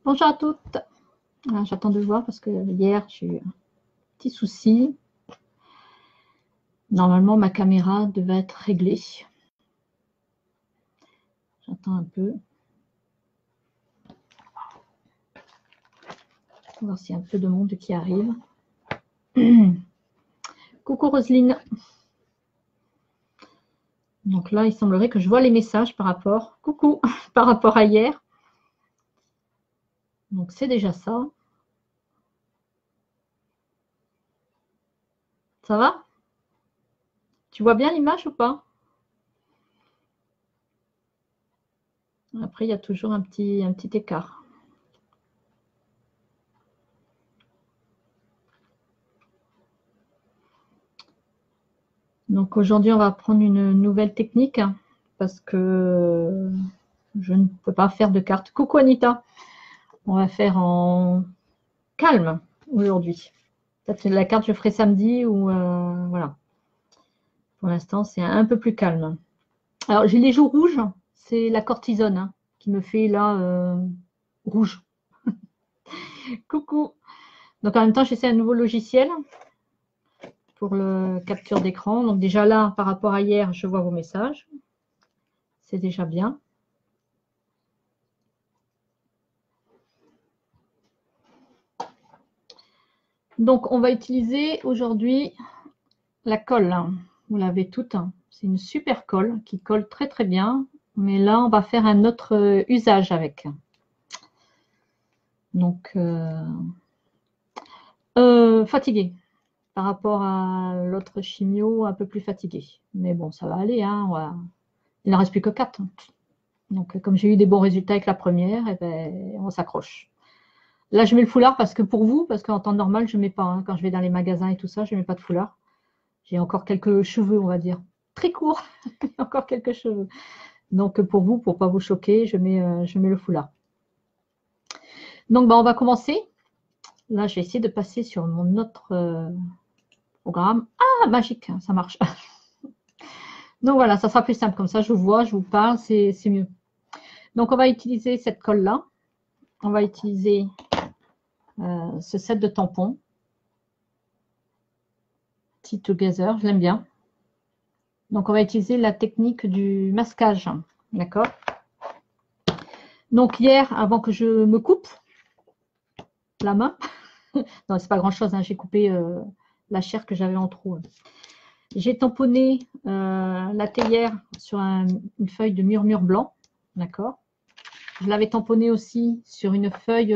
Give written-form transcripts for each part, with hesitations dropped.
Bonjour à toutes. J'attends de voir parce que hier j'ai eu un petit souci. Normalement ma caméra devait être réglée. J'attends un peu. On va voir s'il y a un peu de monde qui arrive. Coucou Roselyne. Donc là il semblerait que je vois les messages par rapport. Coucou, par rapport à hier. Donc c'est déjà ça. Ça va? Tu vois bien l'image ou pas? Après il y a toujours un petit écart. Donc aujourd'hui on va prendre une nouvelle technique parce que je ne peux pas faire de carte. Coucou Anita. On va faire en calme aujourd'hui. Peut-être la carte je ferai samedi ou voilà. Pour l'instant c'est un peu plus calme. Alors j'ai les joues rouges, c'est la cortisone hein, qui me fait là rouge. Coucou. Donc en même temps j'essaie un nouveau logiciel pour le capture d'écran. Donc déjà là par rapport à hier je vois vos messages. C'est déjà bien. Donc on va utiliser aujourd'hui la colle. Vous l'avez toute. C'est une super colle qui colle très très bien. Mais là, on va faire un autre usage avec. Donc, fatigué par rapport à l'autre chimio, un peu plus fatigué. Mais bon, ça va aller. Hein, il n'en reste plus que 4. Donc, comme j'ai eu des bons résultats avec la première, eh ben, on s'accroche. Là, je mets le foulard parce que pour vous, parce qu'en temps normal, je ne mets pas. Hein, quand je vais dans les magasins et tout ça, je ne mets pas de foulard. J'ai encore quelques cheveux, on va dire. Très courts, encore quelques cheveux. Donc, pour vous, pour ne pas vous choquer, je mets le foulard. Donc, on va commencer. Là, je vais essayer de passer sur mon autre programme. Ah, magique, ça marche. Donc voilà, ça sera plus simple comme ça. Je vous vois, je vous parle, c'est mieux. Donc on va utiliser cette colle-là. On va utiliser ce set de tampons. Tea Together, je l'aime bien. Donc on va utiliser la technique du masquage. D'accord? Donc hier, avant que je me coupe la main, non, c'est pas grand-chose, hein, j'ai coupé la chair que j'avais en trop. J'ai tamponné la théière sur une feuille de murmure blanc, d'accord. Je l'avais tamponné aussi sur une feuille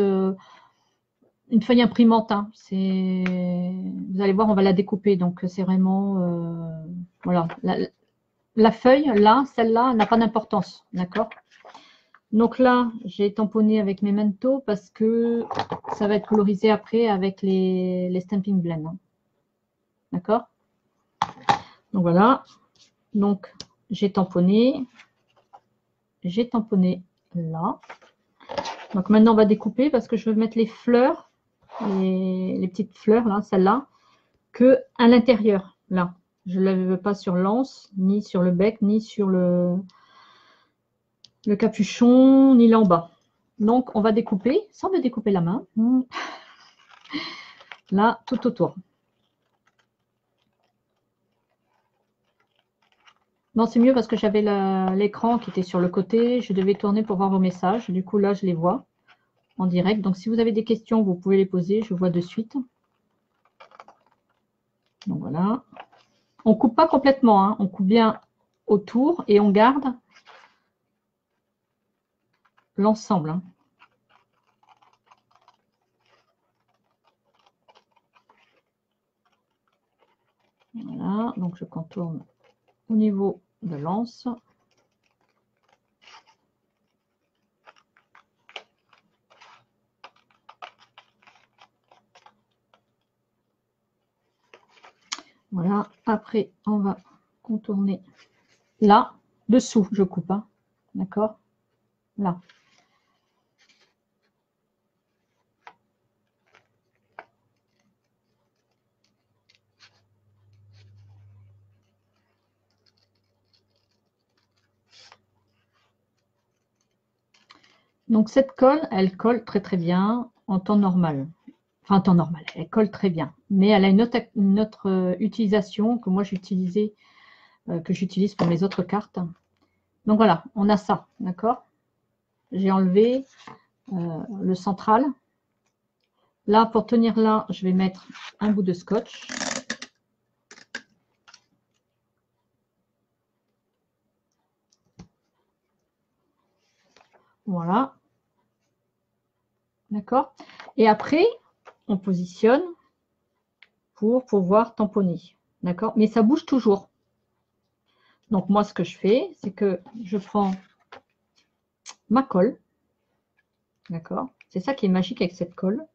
imprimante. Hein. Vous allez voir, on va la découper, donc c'est vraiment voilà. La feuille, là, celle-là, n'a pas d'importance, d'accord. Donc là, j'ai tamponné avec mes Memento parce que ça va être colorisé après avec les Stamping Blend. Hein. D'accord. Donc voilà. Donc j'ai tamponné là. Donc maintenant on va découper parce que je veux mettre les fleurs, les petites fleurs là, celles-là, que à l'intérieur là. Je ne la veux pas sur l'anse, ni sur le bec, ni sur le capuchon, ni là en bas. Donc on va découper, sans me découper la main, là tout autour. Non, c'est mieux parce que j'avais l'écran qui était sur le côté. Je devais tourner pour voir vos messages. Du coup, là, je les vois en direct. Donc, si vous avez des questions, vous pouvez les poser. Je vois de suite. Donc, voilà. On ne coupe pas complètement. Hein. On coupe bien autour et on garde l'ensemble. Hein. Voilà. Donc, je contourne au niveau de l'anse. Voilà. Après, on va contourner là, dessous, je coupe. Hein. D'accord? Là. Donc cette colle, elle colle très très bien en temps normal. Enfin en temps normal, elle colle très bien. Mais elle a une autre utilisation que moi j'utilisais, que j'utilise pour mes autres cartes. Donc voilà, on a ça, d'accord? J'ai enlevé le central. Là, pour tenir là, je vais mettre un bout de scotch. Voilà. D'accord? Et après, on positionne pour pouvoir tamponner. D'accord? Mais ça bouge toujours. Donc moi, ce que je fais, c'est que je prends ma colle. D'accord? C'est ça qui est magique avec cette colle.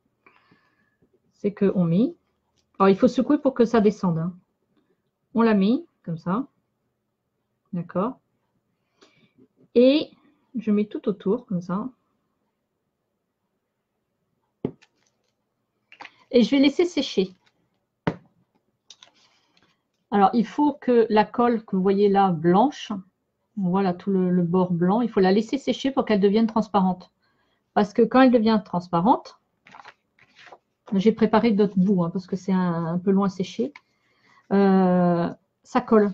C'est qu'on met. Alors, il faut secouer pour que ça descende. Hein. On la met comme ça. D'accord? Et je mets tout autour, comme ça. Et je vais laisser sécher. Alors, il faut que la colle que vous voyez là, blanche, voilà tout le bord blanc, il faut la laisser sécher pour qu'elle devienne transparente. Parce que quand elle devient transparente, j'ai préparé d'autres bouts, hein, parce que c'est un peu loin séché, ça colle.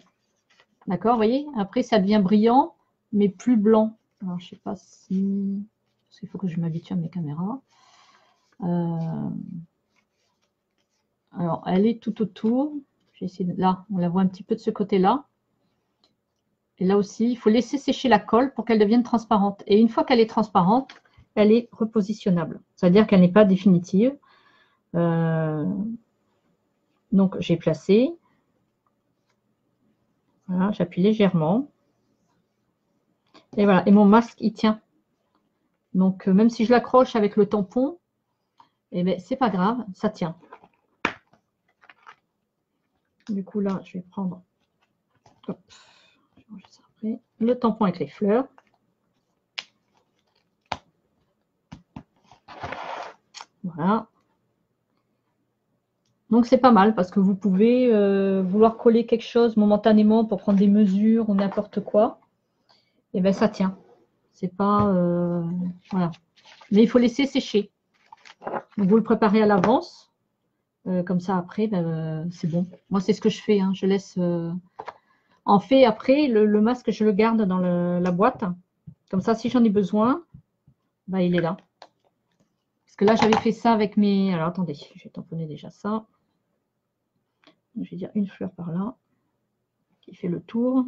D'accord, vous voyez? Après, ça devient brillant, mais plus blanc. Alors, je ne sais pas si... Parce qu'il faut que je m'habitue à mes caméras. Alors, elle est tout autour. J'ai essayé de... Là, on la voit un petit peu de ce côté-là. Et là aussi, il faut laisser sécher la colle pour qu'elle devienne transparente. Et une fois qu'elle est transparente, elle est repositionnable. C'est-à-dire qu'elle n'est pas définitive. Donc, j'ai placé. Voilà, j'appuie légèrement. Et voilà, et mon masque, il tient. Donc, même si je l'accroche avec le tampon, eh ben, c'est pas grave, ça tient. Du coup, là, je vais prendre hop, ça après, le tampon avec les fleurs. Voilà. Donc, c'est pas mal parce que vous pouvez vouloir coller quelque chose momentanément pour prendre des mesures ou n'importe quoi. Et bien, ça tient. C'est pas... voilà. Mais il faut laisser sécher. Donc, vous le préparez à l'avance. Comme ça, après, ben, c'est bon. Moi, c'est ce que je fais. Hein. Je laisse... En fait, après, le masque, je le garde dans la boîte. Comme ça, si j'en ai besoin, ben, il est là. Parce que là, j'avais fait ça avec mes... Alors, attendez, je vais tamponner déjà ça. Je vais dire une fleur par là, qui fait le tour.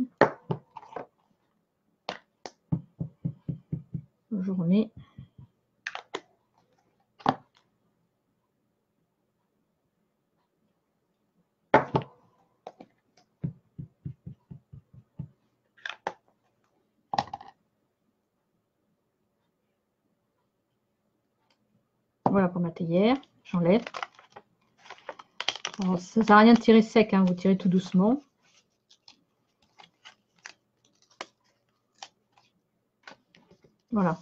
Je remets. Voilà pour ma théière. J'enlève. Ça ne sert à rien de tirer sec, hein, vous tirez tout doucement. Voilà.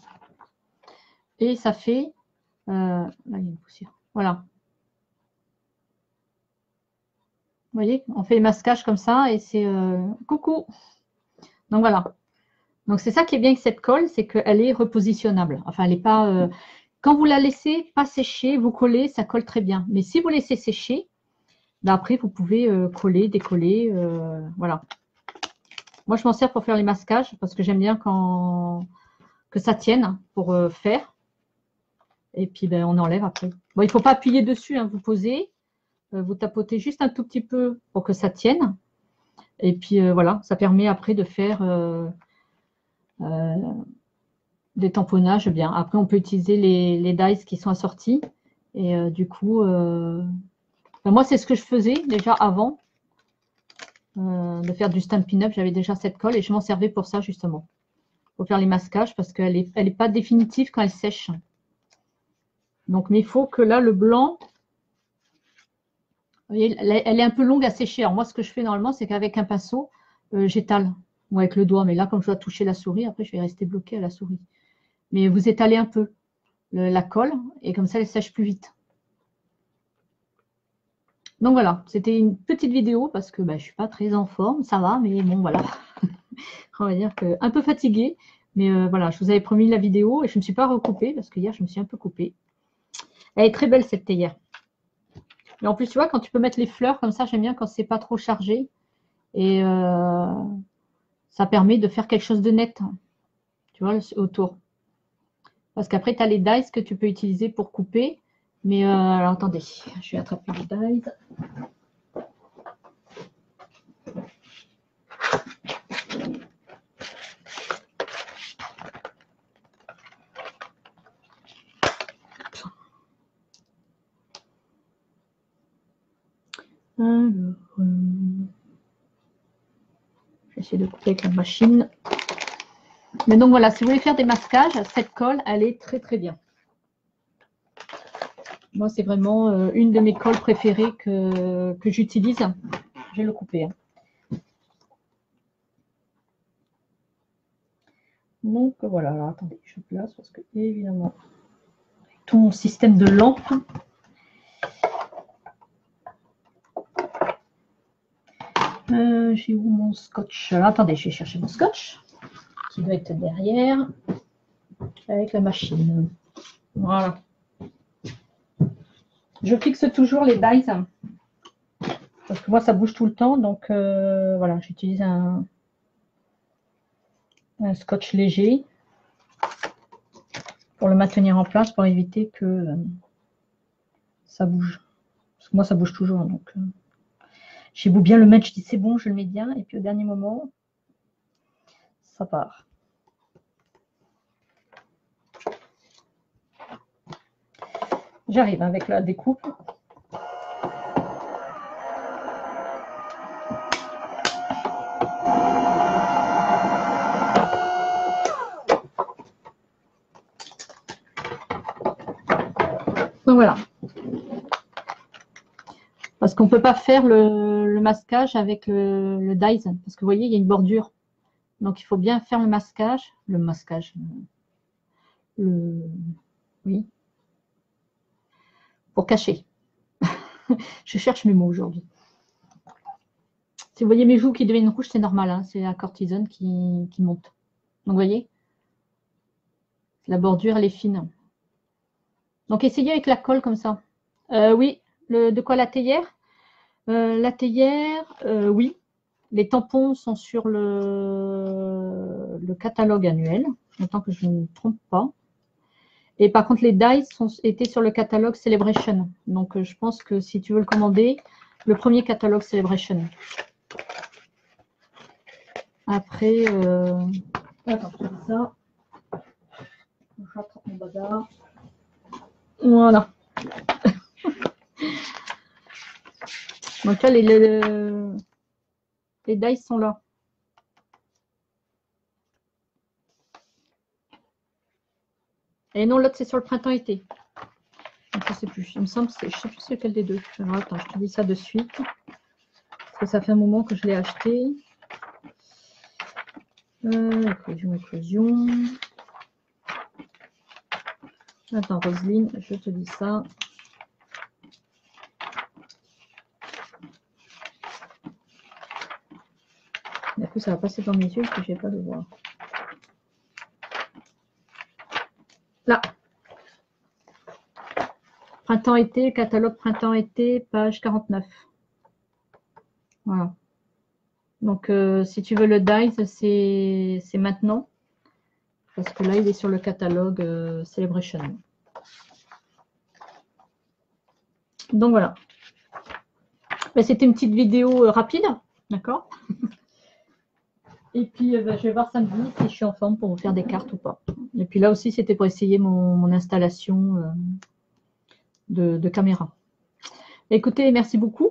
Et ça fait... là, il y a une poussière. Voilà. Vous voyez, on fait les masquages comme ça et c'est coucou. Donc voilà. Donc c'est ça qui est bien avec cette colle, c'est qu'elle est repositionnable. Enfin, elle n'est pas... quand vous la laissez pas sécher, vous collez, ça colle très bien. Mais si vous laissez sécher, ben après, vous pouvez coller, décoller. Voilà. Moi, je m'en sers pour faire les masquages parce que j'aime bien que ça tienne pour faire. Et puis, ben, on enlève après. Bon, il ne faut pas appuyer dessus, hein, vous posez. Vous tapotez juste un tout petit peu pour que ça tienne. Et puis, voilà, ça permet après de faire des tamponnages bien. Après, on peut utiliser les dies qui sont assortis. Et du coup, ben, moi, c'est ce que je faisais déjà avant de faire du Stampin' Up. J'avais déjà cette colle et je m'en servais pour ça, justement. Pour faire les masquages parce qu'elle n'est pas définitive quand elle sèche. Donc, mais il faut que là, le blanc, vous voyez, elle est un peu longue à sécher. Alors, moi, ce que je fais normalement, c'est qu'avec un pinceau, j'étale. Ou avec le doigt. Mais là, comme je dois toucher la souris, après, je vais rester bloquée à la souris. Mais vous étalez un peu la colle et comme ça, elle sèche plus vite. Donc voilà, c'était une petite vidéo parce que bah, je ne suis pas très en forme, ça va, mais bon voilà. On va dire que un peu fatiguée, Mais voilà, je vous avais promis la vidéo et je ne me suis pas recoupée parce que hier, je me suis un peu coupée. Elle est très belle cette théière. Et en plus, tu vois, quand tu peux mettre les fleurs comme ça, j'aime bien quand c'est pas trop chargé. Et ça permet de faire quelque chose de net, tu vois, autour. Parce qu'après, tu as les dies que tu peux utiliser pour couper. Mais alors, attendez, je vais attraper les dies. Alors, je vais essayer de couper avec la machine. Mais donc voilà, si vous voulez faire des masquages, cette colle, elle est très très bien. Moi, c'est vraiment une de mes colles préférées que j'utilise. Je vais le couper. Hein. Donc voilà, alors attendez, je place parce que évidemment, avec tout mon système de lampe. J'ai où mon scotch? Alors, attendez, je vais chercher mon scotch qui doit être derrière avec la machine. Voilà. Je fixe toujours les dies parce que moi ça bouge tout le temps, donc voilà, j'utilise un scotch léger pour le maintenir en place pour éviter que ça bouge. Parce que moi ça bouge toujours, donc j'ai beau bien le mettre, je dis c'est bon, je le mets bien, et puis au dernier moment, ça part. J'arrive avec la découpe. Donc voilà. Parce qu'on ne peut pas faire le masquage avec le dies, parce que vous voyez, il y a une bordure. Donc il faut bien faire le masquage. Oui. Pour cacher. Je cherche mes mots aujourd'hui. Si vous voyez mes joues qui deviennent rouges, c'est normal, hein, c'est la cortisone qui monte. Donc vous voyez, la bordure, elle est fine. Donc essayez avec la colle comme ça. Oui, de quoi la théière? La théière, oui. Les tampons sont sur le catalogue annuel, autant que je ne me trompe pas. Et par contre, les dies étaient sur le catalogue Celebration. Donc je pense que si tu veux le commander, le premier catalogue Celebration. Après, attends, je fais ça. J'attrape mon bazar. Voilà. Donc là, les dies sont là. Et non, l'autre, c'est sur le printemps-été. Je ne sais plus. Il me semble, je ne sais plus c'est lequel des deux. Alors, attends, je te dis ça de suite. Parce que ça fait un moment que je l'ai acheté. Éclosion. Attends, Roselyne, je te dis ça. Du coup, ça va passer dans mes yeux que je n'ai pas de voir. Là. Printemps-été, catalogue printemps-été, page 49. Voilà. Donc, si tu veux le dies, c'est maintenant. Parce que là, il est sur le catalogue Celebration. Donc, voilà. C'était une petite vidéo rapide. D'accord. Et puis, je vais voir samedi si je suis en forme pour vous faire des cartes ou pas. Et puis là aussi, c'était pour essayer mon installation de caméra. Écoutez, merci beaucoup.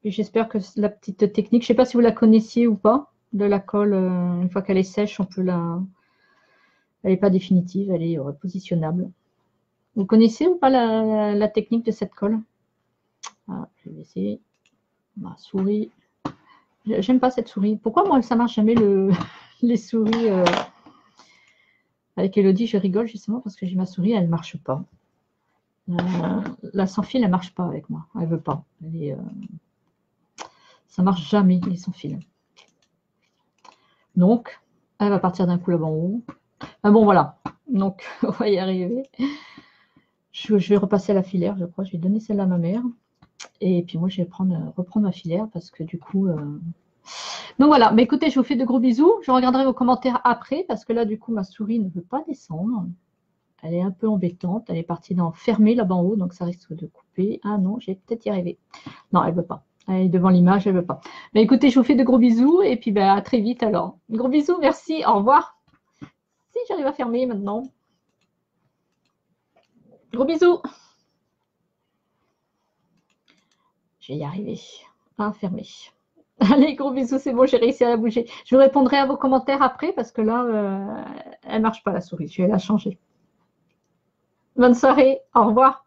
Et j'espère que la petite technique, je ne sais pas si vous la connaissiez ou pas, de la colle, une fois qu'elle est sèche, on peut la... Elle n'est pas définitive, elle est repositionnable. Vous connaissez ou pas la technique de cette colle? Ah, je vais essayer. Ma souris. J'aime pas cette souris. Pourquoi moi ça marche jamais les souris avec Elodie, je rigole justement parce que j'ai ma souris, elle ne marche pas. La sans fil, elle ne marche pas avec moi. Elle ne veut pas. Ça ne marche jamais, les sans fil. Donc, elle va partir d'un coup là-bas en haut. Ah bon, voilà. Donc, on va y arriver. Je vais repasser à la filaire, je crois. Je vais donner celle-là à ma mère. Et puis moi, je vais reprendre ma filaire parce que du coup... Donc voilà. Mais écoutez, je vous fais de gros bisous. Je regarderai vos commentaires après parce que là, du coup, ma souris ne veut pas descendre. Elle est un peu embêtante. Elle est partie dans fermer là-bas en haut, donc ça risque de couper. Ah non, j'ai peut-être y arriver. Non, elle ne veut pas. Elle est devant l'image, elle ne veut pas. Mais écoutez, je vous fais de gros bisous et puis à très vite alors. Gros bisous, merci, au revoir. Si j'arrive à fermer maintenant. Gros bisous. Je vais y arriver à fermer. Allez, gros bisous, c'est bon, j'ai réussi à la bouger. Je vous répondrai à vos commentaires après parce que là, elle ne marche pas la souris. Je vais la changer. Bonne soirée, au revoir.